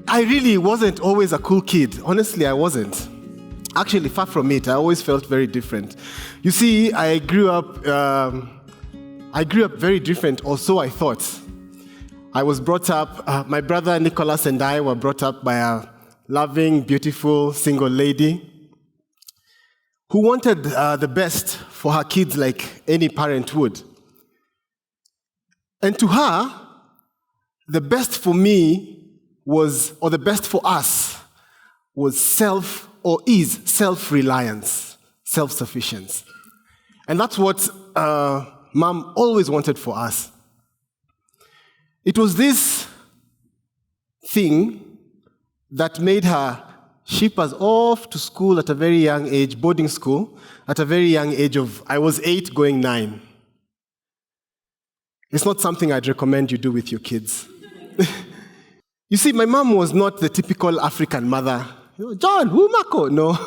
I really wasn't always a cool kid. Honestly, I wasn't. Actually, far from it. I always felt very different. You see, I grew up very different, or so I thought. I was brought up, my brother Nicholas and I were brought up by a loving, beautiful, single lady who wanted the best for her kids like any parent would. And to her, the best for me or the best for us was self-reliance, self-sufficiency. And that's what Mom always wanted for us. It was this thing that made her ship us off to school at a very young age, boarding school, at a very young age of, I was 8 going 9. It's not something I'd recommend you do with your kids. You see, my mom was not the typical African mother. John, Humako, no.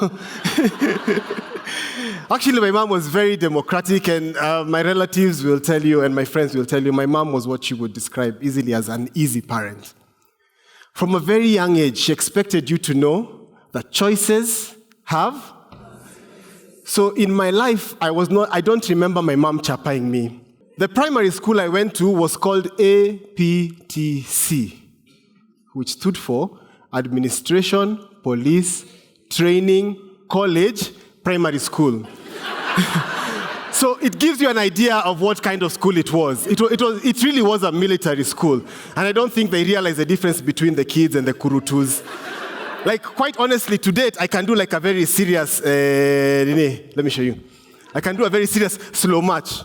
Actually, my mom was very democratic, and my relatives will tell you, and my friends will tell you, my mom was what you would describe easily as an easy parent. From a very young age, she expected you to know that choices have. So in my life, I don't remember my mom chapaying me. The primary school I went to was called APTC, which stood for Administration, Police, Training, College, Primary School. So it gives you an idea of what kind of school it was. It really was a military school. And I don't think they realized the difference between the kids and the kurutus. Like, quite honestly, to date, I can do like a very serious, let me show you. I can do a very serious slow march.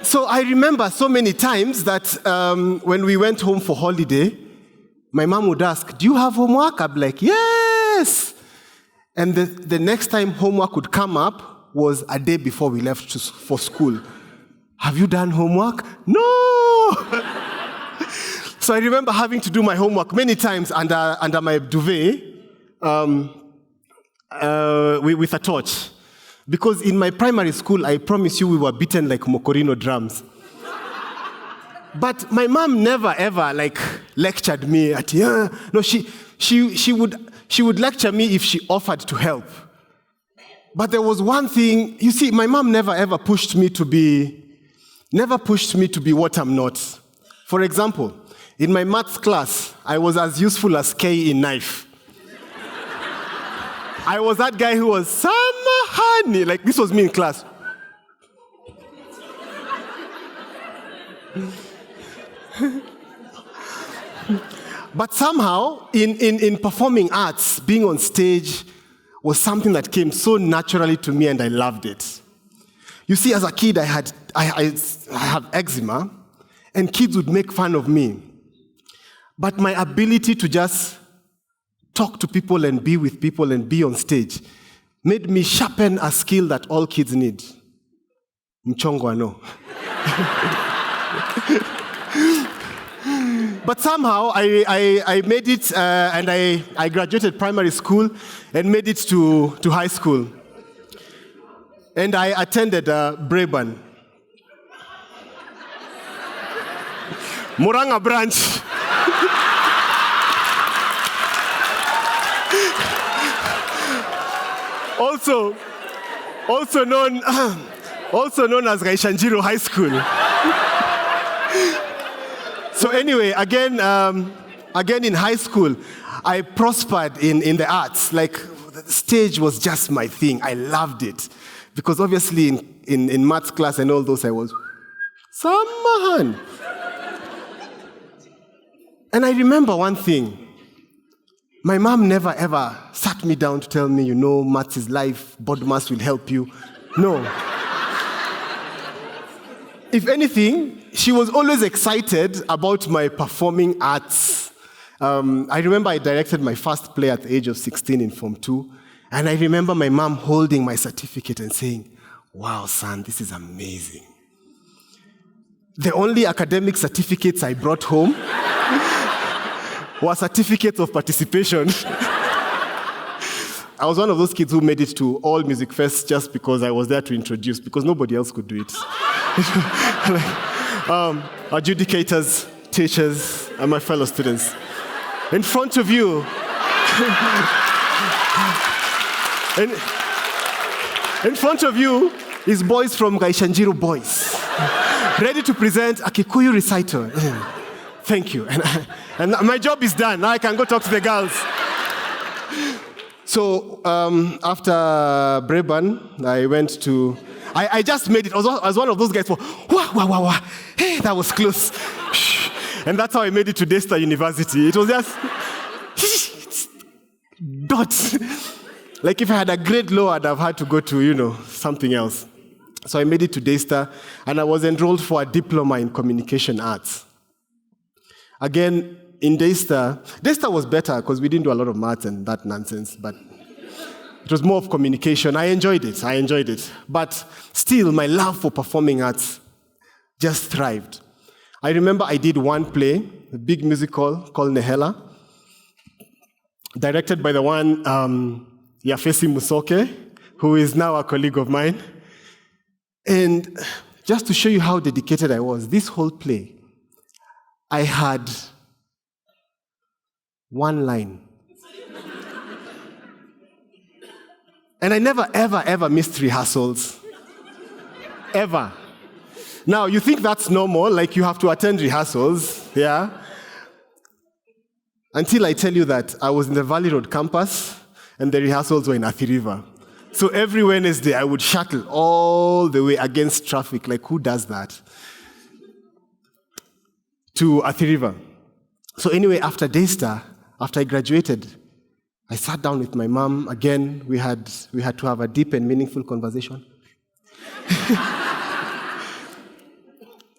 So I remember so many times that when we went home for holiday, my mom would ask, "Do you have homework?" I'd be like, "Yes." And the next time homework would come up was a day before we left for school. "Have you done homework?" "No." So I remember having to do my homework many times under my duvet with a torch. Because in my primary school, I promise you, we were beaten like Mokorino drums. But my mom never ever lectured me at, no, she would lecture me if she offered to help. But there was one thing, you see, my mom never ever pushed me to be what I'm not. For example, in my maths class, I was as useful as K in knife. I was that guy who was samahani, like this was me in class. But somehow, in performing arts, being on stage was something that came so naturally to me, and I loved it. You see, as a kid, I have eczema, and kids would make fun of me. But my ability to just talk to people and be with people and be on stage made me sharpen a skill that all kids need. Mchongo no. But somehow I made it, and I graduated primary school and made it to high school. And I attended Braeburn. Muranga branch. also known as Gaishanjiro High School. So anyway, again in high school, I prospered in the arts. Like, the stage was just my thing. I loved it. Because obviously in maths class and all those, I was Samahan. And I remember one thing. My mom never ever sat me down to tell me, maths is life, board maths will help you. No. If anything, she was always excited about my performing arts. I remember I directed my first play at the age of 16 in Form 2, and I remember my mom holding my certificate and saying, "Wow, son, this is amazing." the only academic certificates I brought home were certificates of participation. I was one of those kids who made it to all music fests just because I was there to introduce, because nobody else could do it. Adjudicators, teachers, and my fellow students. In front of you, in front of you is boys from Gaishanjiro Boys, ready to present a Kikuyu recital. Thank you. And my job is done. Now I can go talk to the girls. So after Breban, I went to... I just made it. I was one of those guys who, wow. Hey, that was close. And that's how I made it to Daystar University. It was just... dots. Like if I had a grade low, I'd have had to go to, something else. So I made it to Daystar, and I was enrolled for a diploma in communication arts. Again, in Daystar was better because we didn't do a lot of maths and that nonsense, but it was more of communication. I enjoyed it. But still, my love for performing arts just thrived. I remember I did one play, a big musical called Nehela, directed by the one Yafesi Musoke, who is now a colleague of mine. And just to show you how dedicated I was, this whole play, I had one line. And I never, ever missed rehearsals. Ever. Now, you think that's normal, like you have to attend rehearsals, yeah? Until I tell you that I was in the Valley Road campus, and the rehearsals were in Athi River. So every Wednesday, I would shuttle all the way against traffic, like who does that? To Athi River. So anyway, after Daystar, after I graduated, I sat down with my mom. Again, we had to have a deep and meaningful conversation.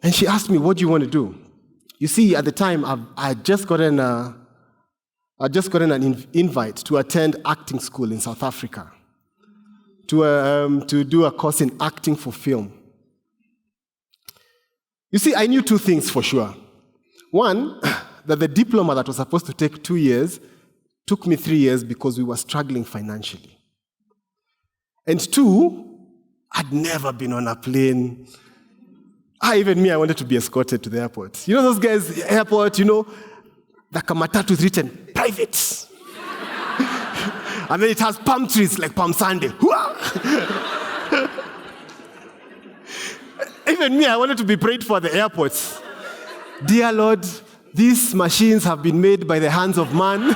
And she asked me, what do you want to do? You see, at the time, I had just gotten an invite to attend acting school in South Africa, to do a course in acting for film. You see, I knew two things for sure. One, that the diploma that was supposed to take 2 years took me 3 years because we were struggling financially. And two, I'd never been on a plane. Even me, I wanted to be escorted to the airport. You know those guys, airport, the kamatatu is written private. And then it has palm trees like Palm Sunday. Even me, I wanted to be prayed for at the airports. Dear Lord, these machines have been made by the hands of man.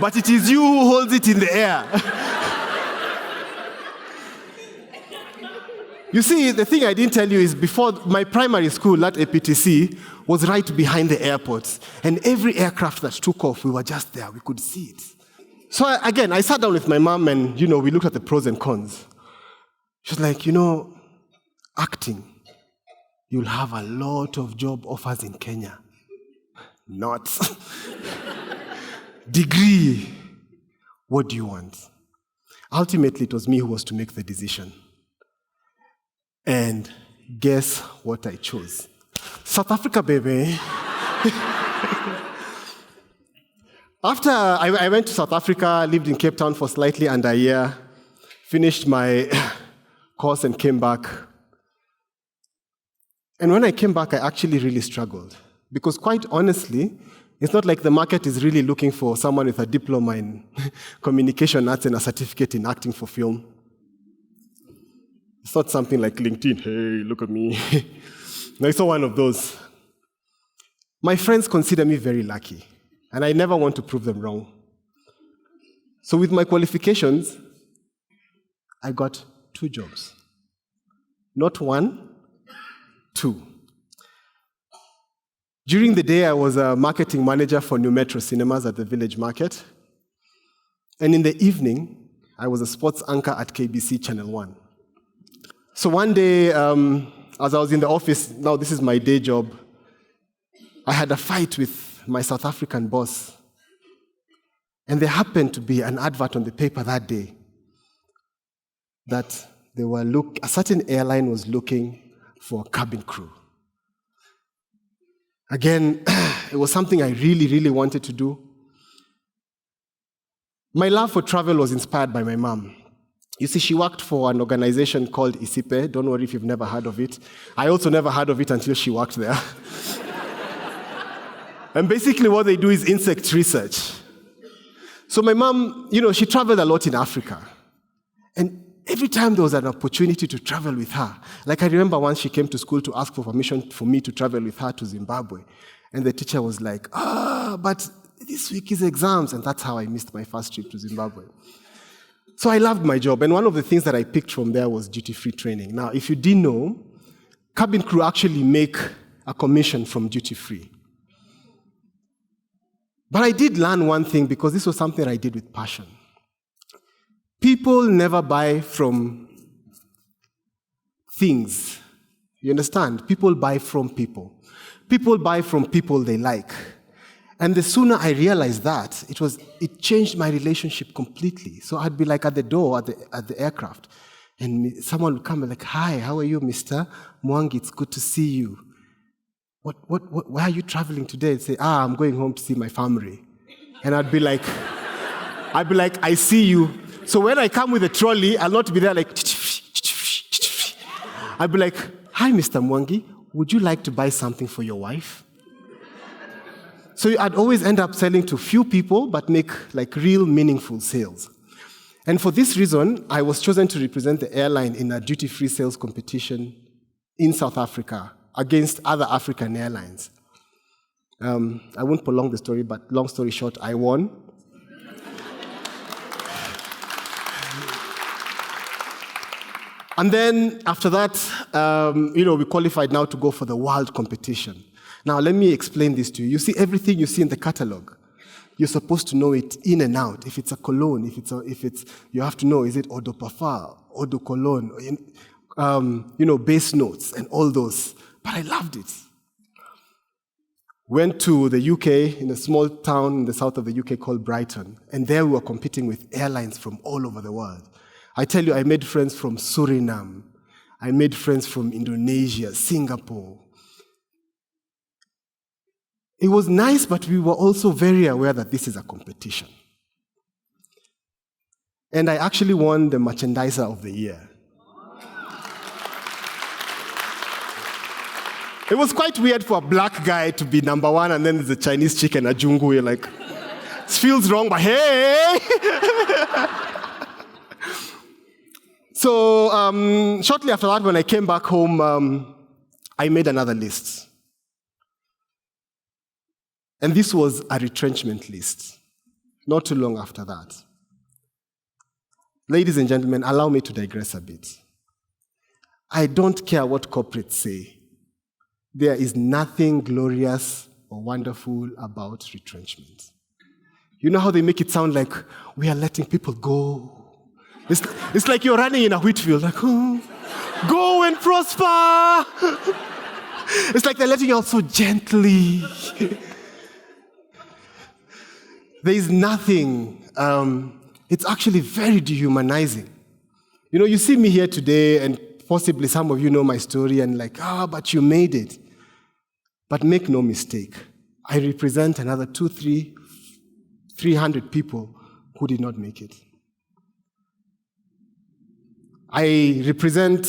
But it is you who holds it in the air. You see, the thing I didn't tell you is before my primary school at APTC was right behind the airport. And every aircraft that took off, we were just there. We could see it. So I sat down with my mom and, we looked at the pros and cons. She was like, acting, you'll have a lot of job offers in Kenya. Not. Degree, what do you want? Ultimately, it was me who was to make the decision. And guess what I chose? South Africa, baby. After I went to South Africa, lived in Cape Town for slightly under a year, finished my course and came back. And when I came back, I actually really struggled. Because quite honestly, it's not like the market is really looking for someone with a diploma in communication arts and a certificate in acting for film. It's not something like LinkedIn, hey, look at me. No, it's not one of those. My friends consider me very lucky, and I never want to prove them wrong. So with my qualifications, I got 2 jobs. Not 1, 2. During the day, I was a marketing manager for New Metro Cinemas at the Village Market. And in the evening, I was a sports anchor at KBC Channel 1. So one day, as I was in the office, now this is my day job, I had a fight with my South African boss. And there happened to be an advert on the paper that day that a certain airline was looking for a cabin crew. Again, it was something I really, really wanted to do. My love for travel was inspired by my mom. You see, she worked for an organization called ISIPE. Don't worry if you've never heard of it. I also never heard of it until she worked there. And basically what they do is insect research. So my mom, she traveled a lot in Africa. And every time there was an opportunity to travel with her, like I remember once she came to school to ask for permission for me to travel with her to Zimbabwe. And the teacher was like, but this week is exams. And that's how I missed my first trip to Zimbabwe. So I loved my job. And one of the things that I picked from there was duty-free training. Now, if you didn't know, cabin crew actually make a commission from duty-free. But I did learn one thing because this was something I did with passion. People never buy from things. You understand? People buy from people. People buy from people they like. And the sooner I realized that, it changed my relationship completely. So I'd be like at the door at the aircraft, and someone would come and like, "Hi, how are you, Mr. Mwangi? It's good to see you. Where are you traveling today?" I'd say, "I'm going home to see my family." And I'd be like, "I see you." So when I come with a trolley, I'll not be there like, I'd be like, "Hi, Mr. Mwangi, would you like to buy something for your wife?" So I'd always end up selling to few people, but make like real meaningful sales. And for this reason, I was chosen to represent the airline in a duty-free sales competition in South Africa against other African airlines. I won't prolong the story, but long story short, I won. And then after that, we qualified now to go for the world competition. Now, let me explain this to you. You see, everything you see in the catalog, you're supposed to know it in and out. If it's a cologne, you have to know, is it eau de parfum, eau de cologne, base notes and all those. But I loved it. Went to the UK, in a small town in the south of the UK called Brighton, and there we were competing with airlines from all over the world. I tell you, I made friends from Suriname. I made friends from Indonesia, Singapore. It was nice, but we were also very aware that this is a competition. And I actually won the merchandiser of the year. It was quite weird for a black guy to be number one, and then there's a Chinese chick and a Jungu. You're like, this feels wrong, but hey! So shortly after that, when I came back home, I made another list. And this was a retrenchment list, not too long after that. Ladies and gentlemen, allow me to digress a bit. I don't care what corporates say. There is nothing glorious or wonderful about retrenchment. You know how they make it sound like we are letting people go. It's like you're running in a wheat field, like, go and prosper. It's like they're letting you out so gently. There is nothing. It's actually very dehumanizing. You see me here today, and possibly some of you know my story, and like, but you made it. But make no mistake, I represent another 300 people who did not make it. I represent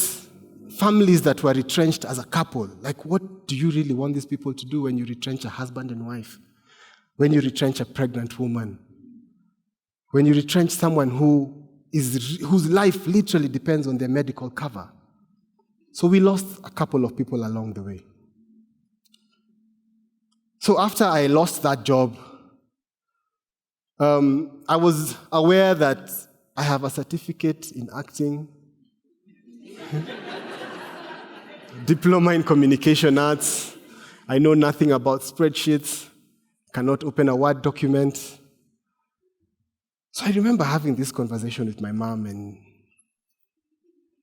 families that were retrenched as a couple. Like, what do you really want these people to do when you retrench a husband and wife? When you retrench a pregnant woman? When you retrench someone whose life literally depends on their medical cover? So we lost a couple of people along the way. So after I lost that job, I was aware that I have a certificate in acting, diploma in communication arts. I know nothing about spreadsheets, cannot open a Word document. So I remember having this conversation with my mom, and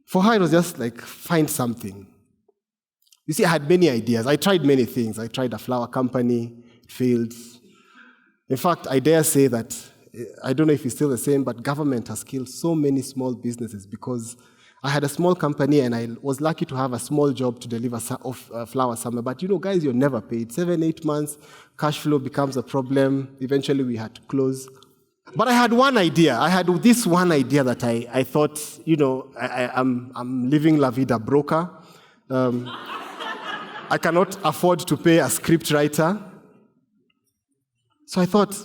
for her it was just like, find something. You see, I had many ideas. I tried many things. I tried a flower company, it failed. In fact, I dare say that I don't know if it's still the same, but government has killed so many small businesses because I had a small company and I was lucky to have a small job to deliver flour somewhere. But guys, you're never paid. 7, 8 months, cash flow becomes a problem. Eventually, we had to close. But I had one idea. I had this one idea that I thought, I'm living La Vida broker. I cannot afford to pay a script writer. So I thought,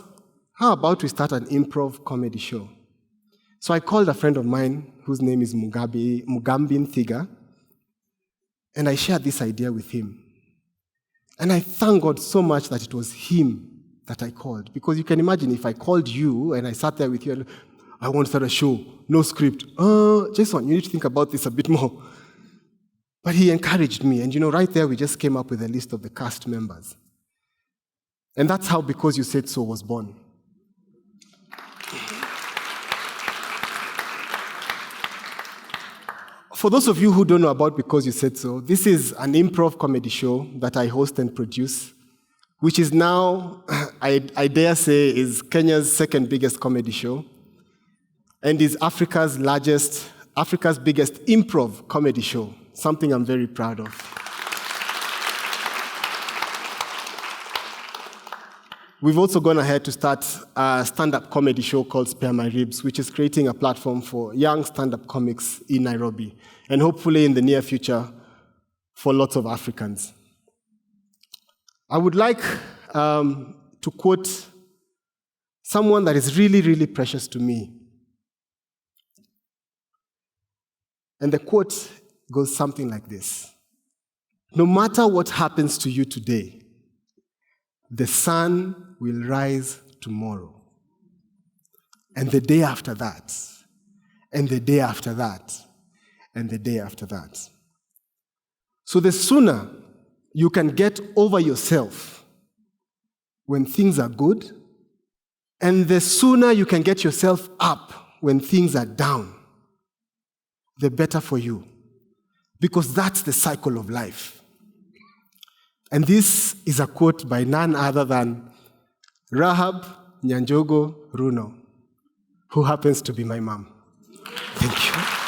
how about we start an improv comedy show? So I called a friend of mine whose name is Mugambin Thiga, and I shared this idea with him. And I thank God so much that it was him that I called. Because you can imagine if I called you and I sat there with you and I want to start a show, no script. Jason, you need to think about this a bit more. But he encouraged me. And right there we just came up with a list of the cast members. And that's how Because You Said So was born. For those of you who don't know about Because You Said So, this is an improv comedy show that I host and produce, which is now, I dare say, is Kenya's second biggest comedy show, and is Africa's biggest improv comedy show, something I'm very proud of. We've also gone ahead to start a stand-up comedy show called Spare My Ribs, which is creating a platform for young stand-up comics in Nairobi, and hopefully in the near future for lots of Africans. I would like to quote someone that is really, really precious to me. And the quote goes something like this: "No matter what happens to you today, the sun will rise tomorrow, and the day after that, and the day after that, and the day after that." So the sooner you can get over yourself when things are good, and the sooner you can get yourself up when things are down, the better for you, because that's the cycle of life. And this is a quote by none other than Rahab Nyanjogo Runo, who happens to be my mom. Thank you.